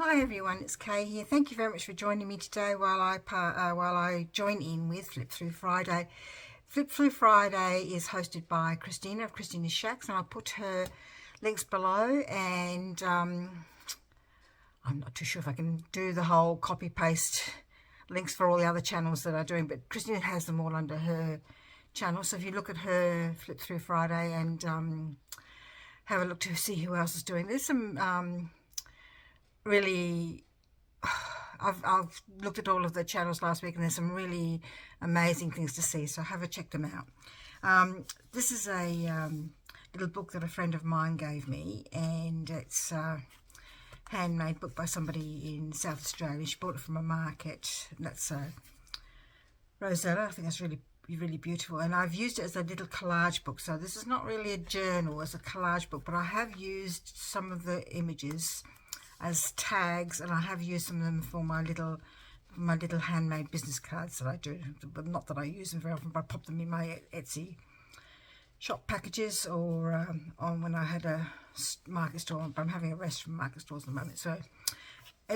Hi everyone, it's Kay here. Thank you very much for joining me today while I join in with Flip Through Friday. Flip Through Friday is hosted by Kristina of Kristina's Shacks, and I'll put her links below. And I'm not too sure if I can do the whole copy paste links for all the other channels that are doing, but Kristina has them all under her channel. So if you look at her Flip Through Friday and have a look to see who else is doing, there's some really I've looked at all of the channels last week, and there's some really amazing things to see, so have a check them out. This is a little book that a friend of mine gave me, and it's a handmade book by somebody in South Australia. She bought it from a market, and that's Rosetta. I think that's really beautiful, and I've used it as a little collage book. So this is not really a journal, it's a collage book, but I have used some of the images as tags, and I have used some of them for my little handmade business cards that I do, but not that I use them very often, but I pop them in my Etsy shop packages, or on when I had a market store, but I'm having a rest from market stores at the moment. So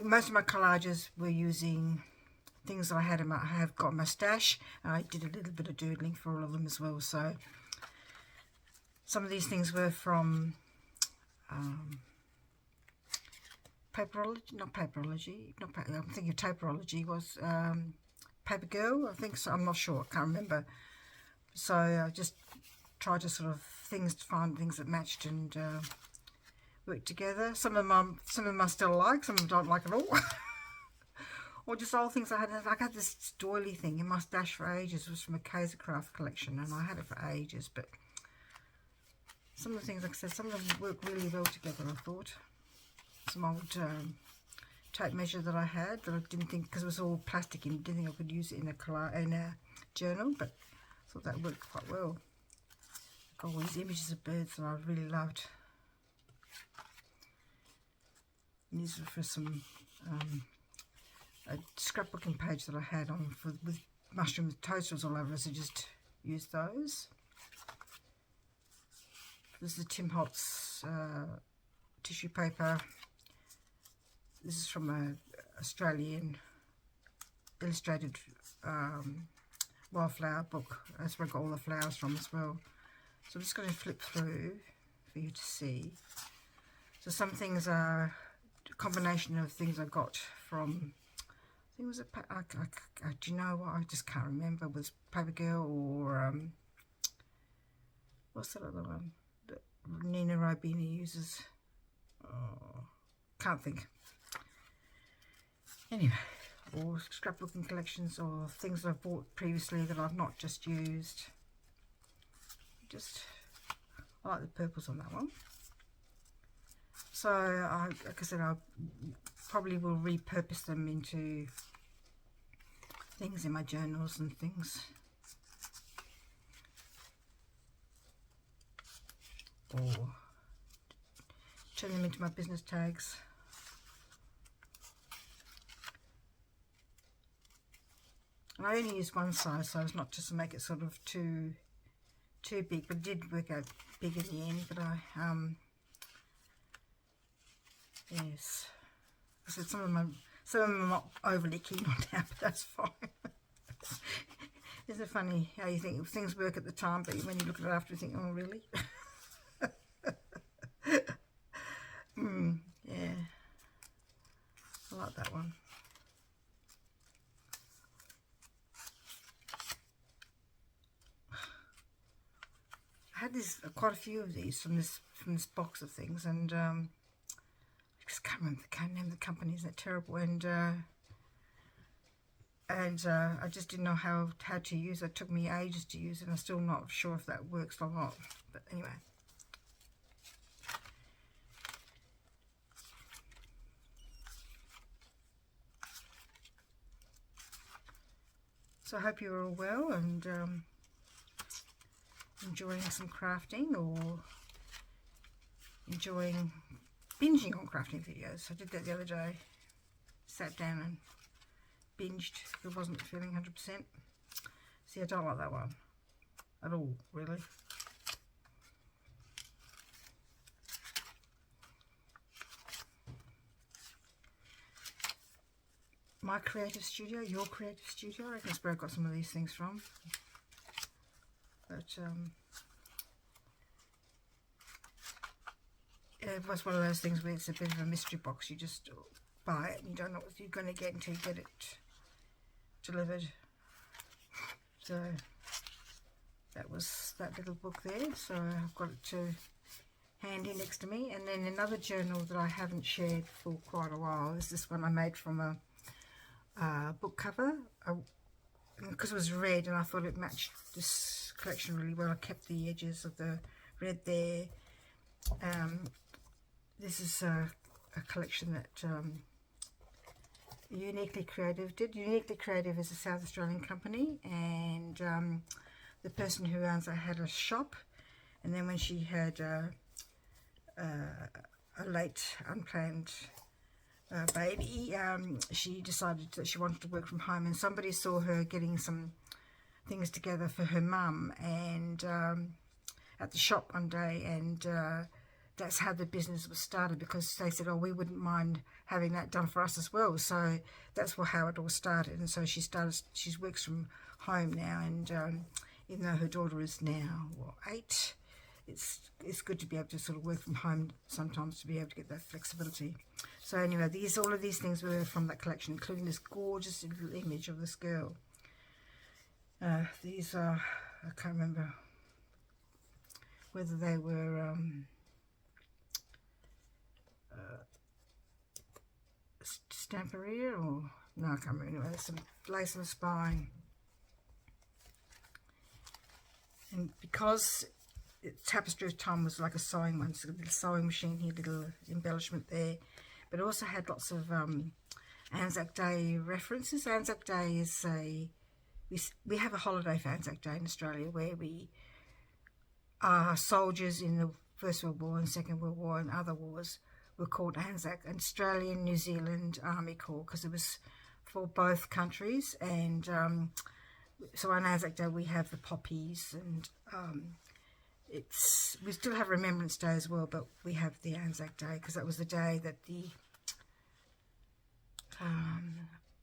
most of my collages were using things that I have got in my stash, and I did a little bit of doodling for all of them as well. So some of these things were from paperology, I'm thinking of Taperology, was Paper Girl, I think so, I'm not sure, I can't remember. So I just tried to find things that matched and work together. Some of them I still like, some of them don't like at all. Or just old things I had. I had this doily thing in my stash for ages. It was from a Kaisercraft collection, and I had it for ages, but some of the things, like I said, some of them work really well together, I thought. Some old tape measure that I had that I didn't think, because it was all plastic, and didn't think I could use it in a journal, but I thought that worked quite well. Got all these images of birds that I really loved. And these were for some a scrapbooking page that I had on with mushroom toasters all over, so just used those. This is Tim Holtz tissue paper. This is from an Australian illustrated wildflower book. That's where I got all the flowers from as well. So I'm just going to flip through for you to see. So some things are a combination of things I got from, I think it was do you know what, I just can't remember, it was Paper Girl, or what's that other one that Nina Robini uses? Oh, can't think. Anyway, or scrapbooking collections, or things that I've bought previously that I've not just used. I like the purples on that one. So like I said, I probably will repurpose them into things in my journals and things, or turn them into my business tags. And I only used one size, so it's not just to make it sort of too big, but it did work out big in the end. But yes, I said some of them I'm not overly keen on now, but that's fine. Isn't it funny how you think things work at the time, but when you look at it after, you think, oh really? Yeah, I like that one. I had quite a few of these from this box of things, and I just can't remember the company. Isn't it terrible? And I just didn't know how to use it. It took me ages to use it, and I'm still not sure if that works or not. But anyway. So I hope you're all well and enjoying some crafting, or enjoying binging on crafting videos. I did that the other day. Sat down and binged because I wasn't feeling 100%. See, I don't like that one at all, really. my creative studio, your creative studio. I reckon that's where I got some of these things from. But it was one of those things where it's a bit of a mystery box. You just buy it and you don't know what you're going to get until you get it delivered. So that was that little book there. So I've got it to handy next to me. And then another journal that I haven't shared for quite a while is this one I made from a book cover. Because it was red and I thought it matched this collection really well. I kept the edges of the red there. This is a collection that Uniquely Creative did. Uniquely Creative is a South Australian company, and the person who owns it had a shop, and then when she had a late unplanned baby, she decided that she wanted to work from home, and somebody saw her getting some things together for her mum and at the shop one day, and that's how the business was started, because they said, oh, we wouldn't mind having that done for us as well. So that's how it all started. And so she works from home now, and even though her daughter is now 8, it's good to be able to sort of work from home sometimes, to be able to get that flexibility. So anyway, all of these things were from that collection, including this gorgeous little image of this girl. These are, I can't remember whether they were Stamperia or, no, I can't remember. Anyway, there's some lace on the spine. And because Tapestry of Time was like a sewing one, so a little sewing machine here, little embellishment there, but it also had lots of Anzac Day references. Anzac Day is we have a holiday for Anzac Day in Australia, where we are soldiers in the First World War and Second World War and other wars were called Anzac, and Australian New Zealand Army Corps, because it was for both countries. And so on Anzac Day we have the poppies, and we still have Remembrance Day as well, but we have the Anzac Day because that was the day that the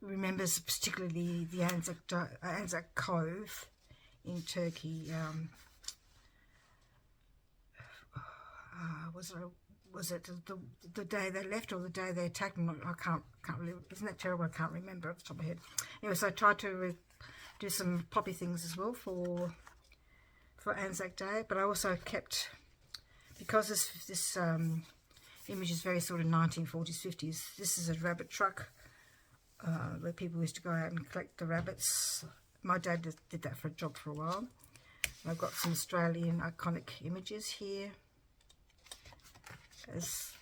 remembers particularly the Anzac Cove in Turkey. Was it the day they left or the day they attacked? I can't really. Isn't that terrible? I can't remember off the top of my head. Anyway, so I tried to do some poppy things as well for Anzac Day, but I also kept, because this image is very sort of 1940s, 50s. This is a rabbit truck where people used to go out and collect the rabbits. My dad did that for a job for a while. I've got some Australian iconic images here. There's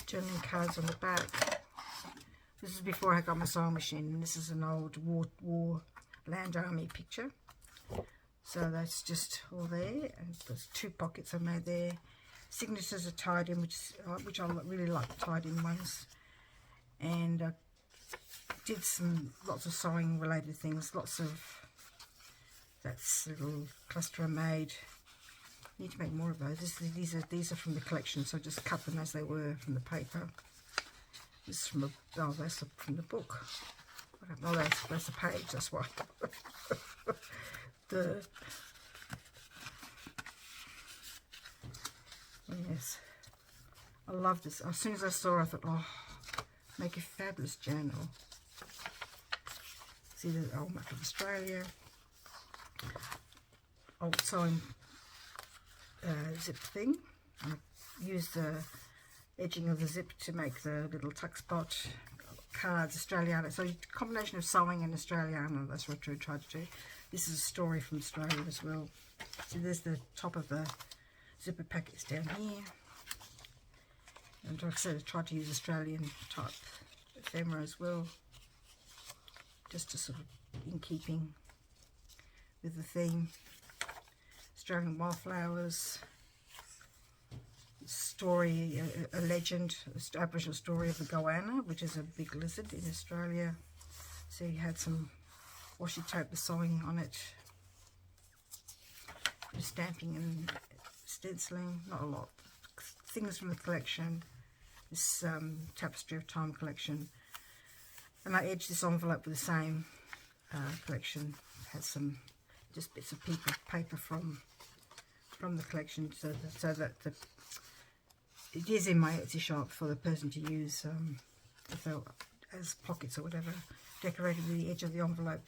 journaling cards on the back. This is before I got my sewing machine, and this is an old war land army picture. So that's just all there, and there's 2 pockets I made there. Signatures are tied in, which I really like tied in ones. And I did lots of sewing related things, that's a little cluster I made. Need to make more of those. These are from the collection, so just cut them as they were from the paper. This is from that's from the book. Oh, that's a page. That's why. Yes, I love this. As soon as I saw it, I thought, oh, make a fabulous journal. See the old map of Australia. Old sewing zip thing. I use the edging of the zip to make the little tuck spot cards, Australiana. So a combination of sewing and Australiana, that's what I tried to do. This is a story from Australia as well. So there's the top of the zipper packets down here. And like I said, I tried to use Australian type ephemera as well, just to sort of in keeping with the theme. Australian wildflowers, story, a legend, Aboriginal story of the goanna, which is a big lizard in Australia. So you had some washi tape with sewing on it, stamping and stenciling, not a lot. Things from the collection, this Tapestry of Time collection. And I edged this envelope with the same collection. It has some just bits of paper from the collection, so that it is in my Etsy shop for the person to use if they're as pockets or whatever, decorated with the edge of the envelope.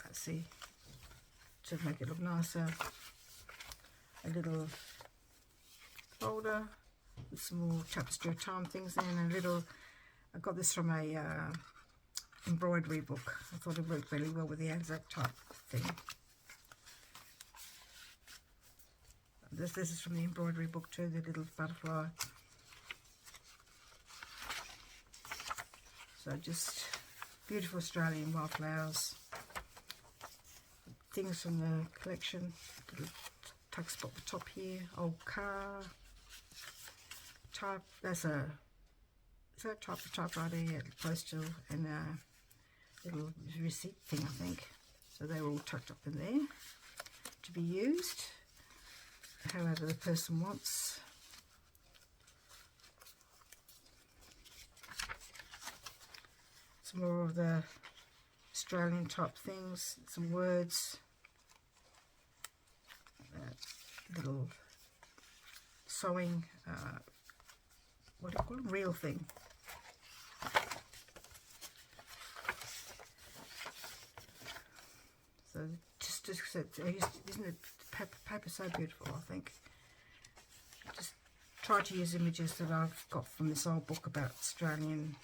Let's see, to make it look nicer, a little folder with some more tapestry of time things in, and a little, I got this from a embroidery book. I thought it worked really well with the Anzac type thing. This is from the embroidery book too, the little butterfly. So just beautiful Australian wildflowers. Things from the collection. Little tuck spot at the top here. Old car. Type. Is that typewriter? Yeah, postal, and a little receipt thing, I think. So they're all tucked up in there to be used however the person wants. Some more of the Australian type things, some words, little sewing, what do you call it, reel thing. So just isn't it paper so beautiful? I think just try to use images that I've got from this old book about Australian.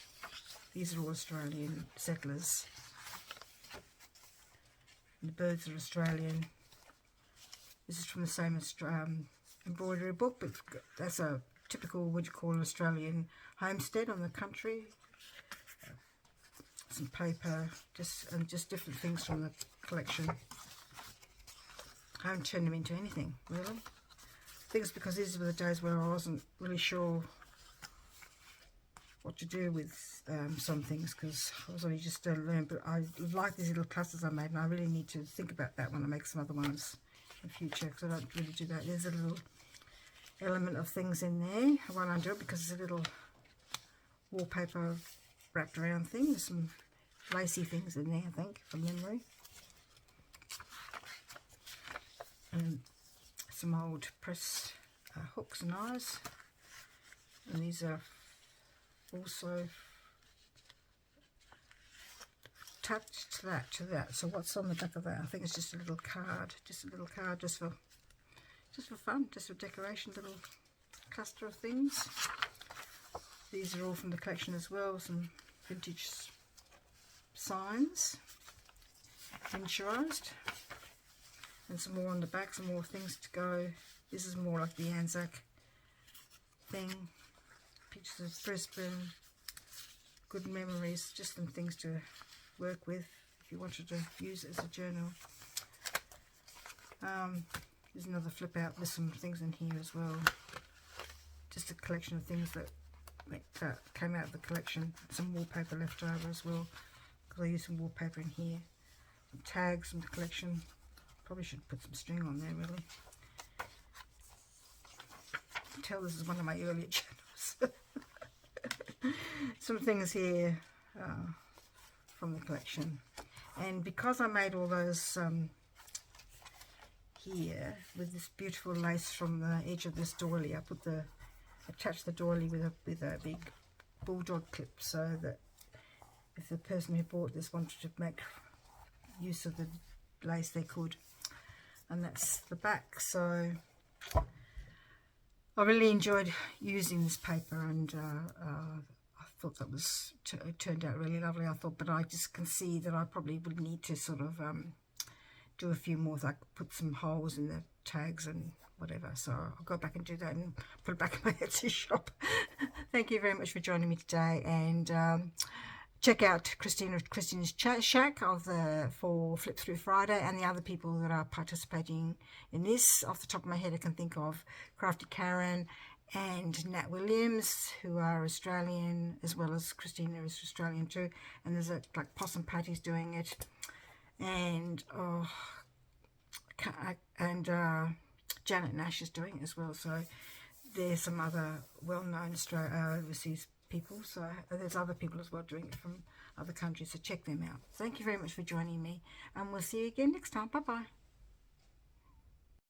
These are all Australian settlers. And the birds are Australian. This is from the same embroidery book, but that's a typical, what you call, Australian homestead on the country. Some paper, just different things from the collection. I haven't turned them into anything, really. I think it's because these were the days where I wasn't really sure what to do with some things, because I was only just learning, but I like these little clusters I made, and I really need to think about that when I make some other ones in future, because I don't really do that. There's a little element of things in there. I won't undo it because it's a little wallpaper wrapped around thing. There's some lacy things in there, I think, from memory. And some old press hooks and eyes. And these are also attached to that. So what's on the back of that? I think it's just a little card, just for fun, just for decoration, little cluster of things. These are all from the collection as well, some vintage signs, miniaturized, and some more on the back, some more things to go. This is more like the Anzac thing. Pictures of Brisbane, good memories, just some things to work with if you wanted to use it as a journal. There's another flip out, there's some things in here as well. Just a collection of things that came out of the collection. Some wallpaper left over as well, because I used some wallpaper in here. Some tags from the collection. Probably should put some string on there, really. You can tell this is one of my earlier channels. Some things here from the collection. And because I made all those here with this beautiful lace from the edge of this doily, I attached the doily with a big bulldog clip, so that if the person who bought this wanted to make use of the lace, they could. And that's the back. So I really enjoyed using this paper, and I thought that it turned out really lovely. I thought, but I just can see that I probably would need to sort of do a few more, like put some holes in the tags and whatever. So I'll go back and do that and put it back in my Etsy shop. Thank you very much for joining me today, and check out Kristina's Shack for Flip Through Friday, and the other people that are participating in this. Off the top of my head, I can think of Crafty Karen and Nat Williams, who are Australian, as well as Kristina is Australian too. And there's like Possum Patty's doing it, and Janet Nash is doing it as well. So there's some other well-known overseas people, so there's other people as well doing it from other countries, so check them out. Thank you very much for joining me, and we'll see you again next time. Bye bye.